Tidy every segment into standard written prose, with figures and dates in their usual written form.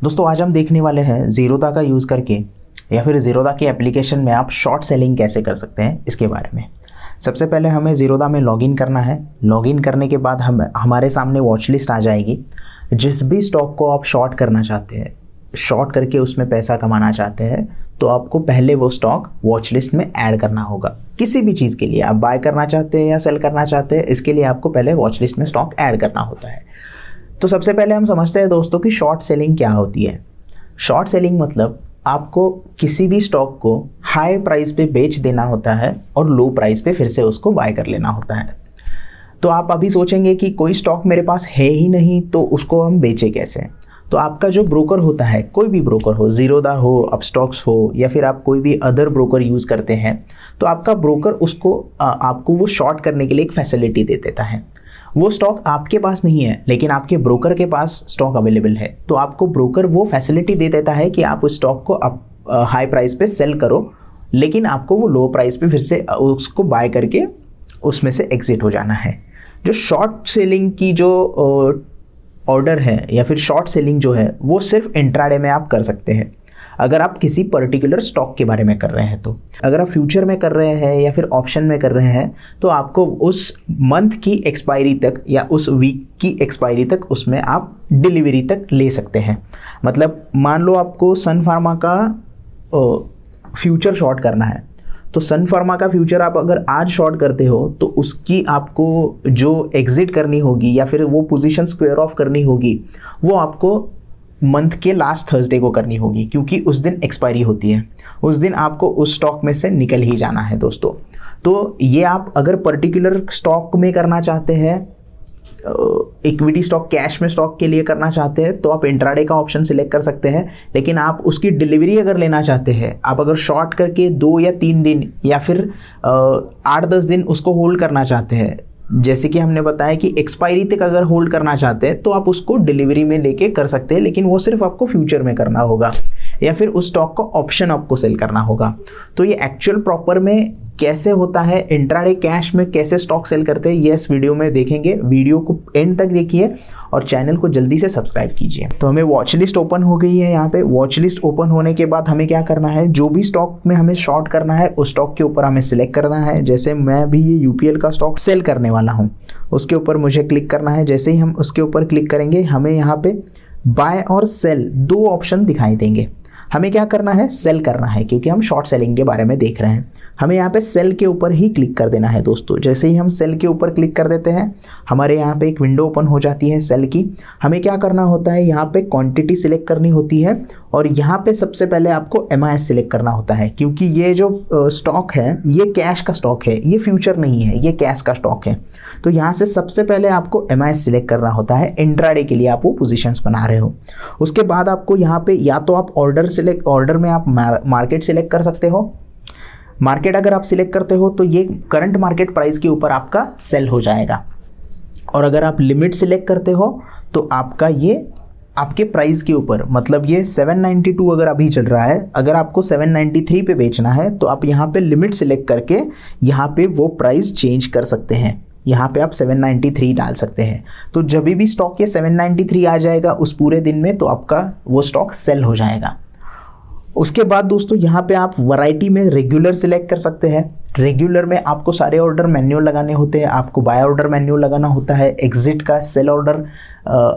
दोस्तों आज हम देखने वाले हैं ज़ीरोधा का यूज़ करके या फिर ज़ीरोधा की एप्लीकेशन में आप शॉर्ट सेलिंग कैसे कर सकते हैं इसके बारे में। सबसे पहले हमें ज़ीरोधा में लॉगिन करना है। लॉगिन करने के बाद हमारे सामने वॉच लिस्ट आ जाएगी। जिस भी स्टॉक को आप शॉर्ट करना चाहते हैं, शॉर्ट करके उसमें पैसा कमाना चाहते हैं, तो आपको पहले वो स्टॉक वॉच लिस्ट में ऐड करना होगा। किसी भी चीज़ के लिए आप बाय करना चाहते हैं या सेल करना चाहते हैं, इसके लिए आपको पहले वॉच लिस्ट में स्टॉक ऐड करना होता है। तो सबसे पहले हम समझते हैं दोस्तों कि शॉर्ट सेलिंग क्या होती है। शॉर्ट सेलिंग मतलब आपको किसी भी स्टॉक को हाई प्राइस पे बेच देना होता है और लो प्राइस पे फिर से उसको बाय कर लेना होता है। तो आप अभी सोचेंगे कि कोई स्टॉक मेरे पास है ही नहीं तो उसको हम बेचे कैसे। तो आपका जो ब्रोकर होता है, कोई भी ब्रोकर हो, ज़ीरोधा हो, अपस्टॉक्स हो, या फिर आप कोई भी अदर ब्रोकर यूज़ करते हैं, तो आपका ब्रोकर उसको आपको वो शॉर्ट करने के लिए एक फैसिलिटी दे देता है। वो स्टॉक आपके पास नहीं है लेकिन आपके ब्रोकर के पास स्टॉक अवेलेबल है, तो आपको ब्रोकर वो फैसिलिटी दे देता है कि आप उस स्टॉक को हाई प्राइस पे सेल करो, लेकिन आपको वो लो प्राइस पे फिर से उसको बाय करके उसमें से एग्जिट हो जाना है। जो शॉर्ट सेलिंग की जो ऑर्डर है या फिर शॉर्ट सेलिंग जो है वो सिर्फ इंट्राडे में आप कर सकते हैं अगर आप किसी पर्टिकुलर स्टॉक के बारे में कर रहे हैं। तो अगर आप फ्यूचर में कर रहे हैं या फिर ऑप्शन में कर रहे हैं तो आपको उस मंथ की एक्सपायरी तक या उस वीक की एक्सपायरी तक उसमें आप डिलीवरी तक ले सकते हैं। मतलब मान लो आपको सन फार्मा का फ्यूचर शॉर्ट करना है, तो सन फार्मा का फ्यूचर आप अगर आज शॉर्ट करते हो तो उसकी आपको जो एग्जिट करनी होगी या फिर वो पोजीशन स्क्वायर ऑफ करनी होगी वो आपको मंथ के लास्ट थर्सडे को करनी होगी, क्योंकि उस दिन एक्सपायरी होती है। उस दिन आपको उस स्टॉक में से निकल ही जाना है दोस्तों। तो ये आप अगर पर्टिकुलर स्टॉक में करना चाहते हैं, इक्विटी स्टॉक, कैश में स्टॉक के लिए करना चाहते हैं, तो आप इंट्राडे का ऑप्शन सिलेक्ट कर सकते हैं। लेकिन आप उसकी डिलीवरी अगर लेना चाहते हैं, आप अगर शॉर्ट करके 2 या 3 दिन या फिर 8-10 दिन उसको होल्ड करना चाहते हैं, जैसे कि हमने बताया कि एक्सपायरी तक अगर होल्ड करना चाहते हैं तो आप उसको डिलीवरी में लेके कर सकते हैं, लेकिन वो सिर्फ आपको फ्यूचर में करना होगा या फिर उस स्टॉक का ऑप्शन आपको सेल करना होगा। तो ये एक्चुअल प्रॉपर में कैसे होता है, इंट्राडे कैश में कैसे स्टॉक सेल करते हैं, ये इस वीडियो में देखेंगे। वीडियो को एंड तक देखिए और चैनल को जल्दी से सब्सक्राइब कीजिए। तो हमें वॉच लिस्ट ओपन हो गई है। यहाँ पे वॉच लिस्ट ओपन होने के बाद हमें क्या करना है, जो भी स्टॉक में हमें शॉर्ट करना है उस स्टॉक के ऊपर हमें सिलेक्ट करना है। जैसे मैं भी ये यूपीएल का स्टॉक सेल करने वाला हूँ, उसके ऊपर मुझे क्लिक करना है। जैसे ही हम उसके ऊपर क्लिक करेंगे हमें यहाँ पे बाय और सेल 2 ऑप्शन दिखाई देंगे। हमें क्या करना है, सेल करना है, क्योंकि हम शॉर्ट सेलिंग के बारे में देख रहे हैं। हमें यहाँ पे सेल के ऊपर ही क्लिक कर देना है दोस्तों। जैसे ही हम सेल के ऊपर क्लिक कर देते हैं हमारे यहाँ पे एक विंडो ओपन हो जाती है सेल की। हमें क्या करना होता है, यहाँ पे क्वांटिटी सिलेक्ट करनी होती है और यहाँ पे सबसे पहले आपको MIS सिलेक्ट करना होता है, क्योंकि ये जो स्टॉक है ये कैश का स्टॉक है, ये फ्यूचर नहीं है, ये कैश का स्टॉक है। तो यहाँ से सबसे पहले आपको MIS सिलेक्ट करना होता है। इंट्राडे के लिए आप वो पोजीशंस बना रहे हो। उसके बाद आपको यहाँ पे या तो आप ऑर्डर में आप मार्केट सिलेक्ट कर सकते हो। मार्केट अगर आप सिलेक्ट करते हो तो ये करंट मार्केट प्राइस के ऊपर आपका सेल हो जाएगा, और अगर आप लिमिट सिलेक्ट करते हो तो आपका ये आपके प्राइस के ऊपर, मतलब ये 792 अगर अभी चल रहा है, अगर आपको 793 पे बेचना है तो आप यहाँ पे लिमिट सिलेक्ट करके यहाँ पे वो प्राइस चेंज कर सकते हैं। यहाँ पे आप 793 डाल सकते हैं। तो जब भी स्टॉक ये 793 आ जाएगा उस पूरे दिन में, तो आपका वो स्टॉक सेल हो जाएगा। उसके बाद दोस्तों यहाँ पे आप वैरायटी में रेगुलर सिलेक्ट कर सकते हैं। रेगुलर में आपको सारे ऑर्डर मैन्युअल लगाने होते हैं। आपको बाय ऑर्डर मैन्युअल लगाना होता है, एग्जिट का सेल ऑर्डर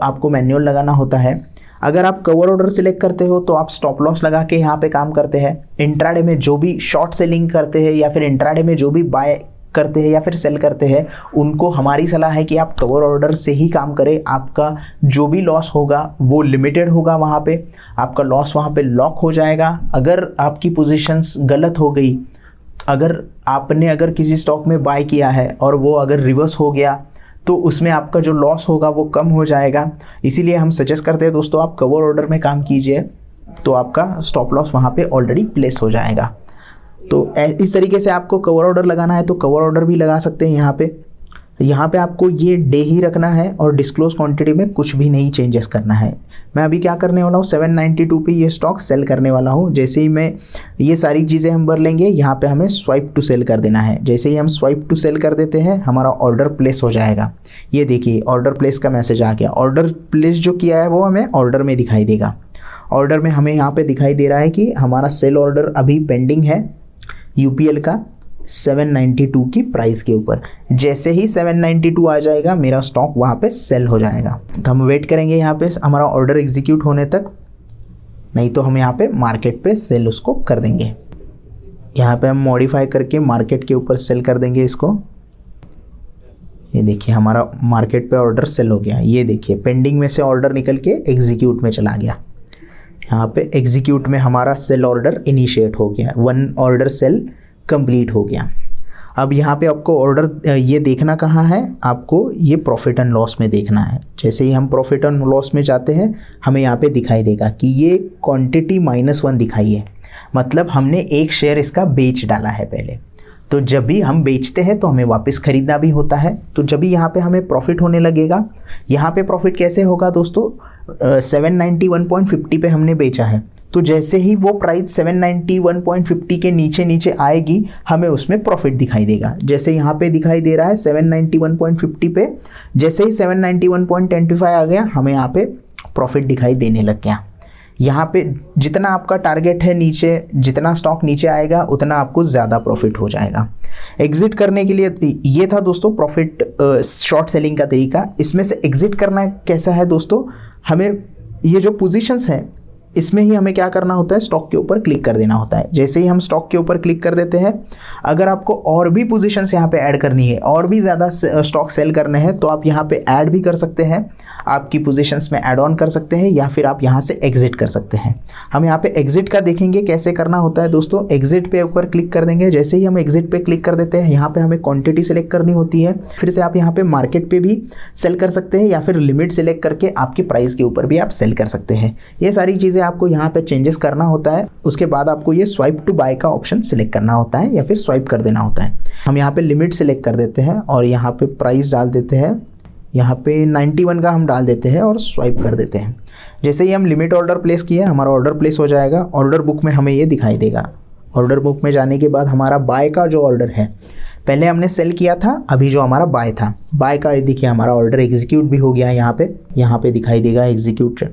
आपको मैन्युअल लगाना होता है। अगर आप कवर ऑर्डर सिलेक्ट करते हो तो आप स्टॉप लॉस लगा के यहाँ पे काम करते हैं। इंट्राडे में जो भी शॉर्ट सेलिंग करते हैं या फिर इंट्राडे में जो भी बाय करते हैं या फिर सेल करते हैं, उनको हमारी सलाह है कि आप कवर ऑर्डर से ही काम करें। आपका जो भी लॉस होगा वो लिमिटेड होगा, वहाँ पे आपका लॉस वहाँ पे लॉक हो जाएगा। अगर आपकी पोजीशंस गलत हो गई, अगर किसी स्टॉक में बाय किया है और वो अगर रिवर्स हो गया तो उसमें आपका जो लॉस होगा वो कम हो जाएगा। इसीलिए हम सजेस्ट करते हैं दोस्तों आप कवर ऑर्डर में काम कीजिए, तो आपका स्टॉप लॉस वहाँ पे ऑलरेडी प्लेस हो जाएगा। तो इस तरीके से आपको कवर ऑर्डर लगाना है तो कवर ऑर्डर भी लगा सकते हैं यहाँ पे। यहाँ पे आपको ये डे ही रखना है और डिस्क्लोज क्वांटिटी में कुछ भी नहीं चेंजेस करना है। मैं अभी क्या करने वाला हूँ, 792 पे ये स्टॉक सेल करने वाला हूँ। जैसे ही मैं ये सारी चीज़ें हम भर लेंगे, यहाँ पे हमें स्वाइप टू सेल कर देना है। जैसे ही हम स्वाइप टू सेल कर देते हैं, हमारा ऑर्डर प्लेस हो जाएगा। ये देखिए ऑर्डर प्लेस का मैसेज आ गया। ऑर्डर प्लेस जो किया है वो हमें ऑर्डर में दिखाई देगा। ऑर्डर में हमें यहाँ पे दिखाई दे रहा है कि हमारा सेल ऑर्डर अभी पेंडिंग है यूपीएल का 792 की प्राइस के ऊपर। जैसे ही 792 आ जाएगा, मेरा स्टॉक वहाँ पे सेल हो जाएगा। तो हम वेट करेंगे यहाँ पे हमारा ऑर्डर एग्जीक्यूट होने तक, नहीं तो हम यहाँ पे मार्केट पे सेल उसको कर देंगे। यहाँ पे हम मॉडिफाई करके मार्केट के ऊपर सेल कर देंगे इसको। ये देखिए हमारा मार्केट पे ऑर्डर सेल हो गया। ये देखिए पेंडिंग में से ऑर्डर निकल के एग्जीक्यूट में चला गया। यहाँ पे एग्जीक्यूट में हमारा सेल ऑर्डर इनिशिएट हो गया, 1 ऑर्डर सेल कंप्लीट हो गया। अब यहाँ पे आपको ऑर्डर ये देखना कहाँ है, आपको ये प्रॉफिट एंड लॉस में देखना है। जैसे ही हम प्रॉफिट एंड लॉस में जाते हैं, हमें यहाँ पे दिखाई देगा कि ये क्वांटिटी -1 दिखाई है, मतलब हमने एक शेयर इसका बेच डाला है पहले। तो जब भी हम बेचते हैं तो हमें वापस खरीदना भी होता है। तो जब भी यहाँ पे हमें प्रॉफिट होने लगेगा, यहाँ पे प्रॉफिट कैसे होगा दोस्तों, 791.50 पे हमने बेचा है, तो जैसे ही वो प्राइस 791.50 के नीचे आएगी, हमें उसमें प्रॉफिट दिखाई देगा। जैसे यहाँ पे दिखाई दे रहा है 791.50 पे, जैसे ही 791.25 आ गया, हमें यहाँ पे प्रॉफिट दिखाई देने लग गया। यहाँ पे जितना आपका टारगेट है नीचे, जितना स्टॉक नीचे आएगा उतना आपको ज़्यादा प्रॉफिट हो जाएगा। एग्जिट करने के लिए ये था दोस्तों प्रॉफिट शॉर्ट सेलिंग का तरीका। इसमें से एग्जिट करना कैसा है दोस्तों, हमें ये जो पोजीशंस हैं इसमें ही हमें क्या करना होता है, स्टॉक के ऊपर क्लिक कर देना होता है। जैसे ही हम स्टॉक के ऊपर क्लिक कर देते हैं, अगर आपको और भी पोजीशंस यहाँ पे ऐड करनी है, और भी ज़्यादा स्टॉक सेल करने हैं, तो आप यहाँ पे ऐड भी कर सकते हैं, आपकी पोजीशंस में ऐड ऑन कर सकते हैं, या फिर आप यहाँ से एग्जिट कर सकते हैं। हम यहाँ पे एग्जिट का देखेंगे कैसे करना होता है दोस्तों। एग्जिट पे ऊपर क्लिक कर देंगे। जैसे ही हम एग्जिट पे क्लिक कर देते हैं, यहाँ पे हमें क्वांटिटी सेलेक्ट करनी होती है। फिर से आप यहाँ पे मार्केट पे भी सेल कर सकते हैं, या फिर लिमिट सेलेक्ट करके आपकी प्राइस के ऊपर भी आप सेल कर सकते हैं। ये सारी चीज़ें आपको यहाँ पे चेंजेस करना होता है। उसके बाद आपको ये स्वाइप टू बाय का ऑप्शन सिलेक्ट करना होता है, या फिर स्वाइप कर देना होता है। हम यहाँ पे लिमिट सेलेक्ट कर देते हैं और यहाँ पे प्राइस डाल देते हैं, यहाँ पे 91 का हम डाल देते हैं और स्वाइप कर देते हैं। जैसे ही हम लिमिट ऑर्डर प्लेस किया, हमारा ऑर्डर प्लेस हो जाएगा। ऑर्डर बुक में हमें ये दिखाई देगा। ऑर्डर बुक में जाने के बाद हमारा बाय का जो ऑर्डर है, पहले हमने सेल किया था, अभी जो हमारा बाय था, बाय का देखिए हमारा ऑर्डर एग्जीक्यूट भी हो गया है। यहाँ पे दिखाई देगा एग्जीक्यूट।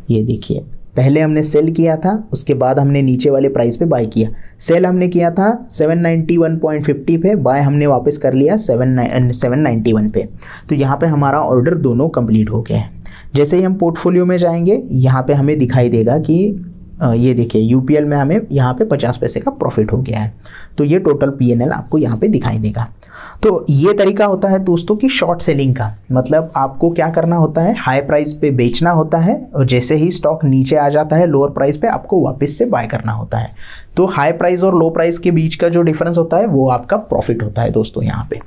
ये देखिए पहले हमने सेल किया था, उसके बाद हमने नीचे वाले प्राइस पे बाय किया। सेल हमने किया था 791.50 पे, बाय हमने वापस कर लिया 791 पे। तो यहाँ पे हमारा ऑर्डर दोनों कंप्लीट हो गया है। जैसे ही हम पोर्टफोलियो में जाएंगे, यहाँ पे हमें दिखाई देगा कि ये देखिए यूपीएल में हमें यहाँ पे 50 पैसे का प्रॉफिट हो गया है। तो ये टोटल पीएनएल आपको यहाँ पे दिखाई देगा। तो ये तरीका होता है दोस्तों की शॉर्ट सेलिंग का। मतलब आपको क्या करना होता है, हाई प्राइस पे बेचना होता है, और जैसे ही स्टॉक नीचे आ जाता है लोअर प्राइस पे, आपको वापस से बाय करना होता है। तो हाई प्राइस और लो प्राइस के बीच का जो डिफरेंस होता है वो आपका प्रॉफिट होता है दोस्तों यहाँ पे।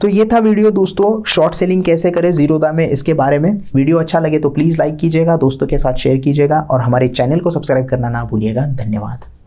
तो ये था वीडियो दोस्तों, शॉर्ट सेलिंग कैसे करें ज़ीरोधा में, इसके बारे में। वीडियो अच्छा लगे तो प्लीज़ लाइक कीजिएगा, दोस्तों के साथ शेयर कीजिएगा, और हमारे चैनल को सब्सक्राइब करना ना भूलिएगा। धन्यवाद।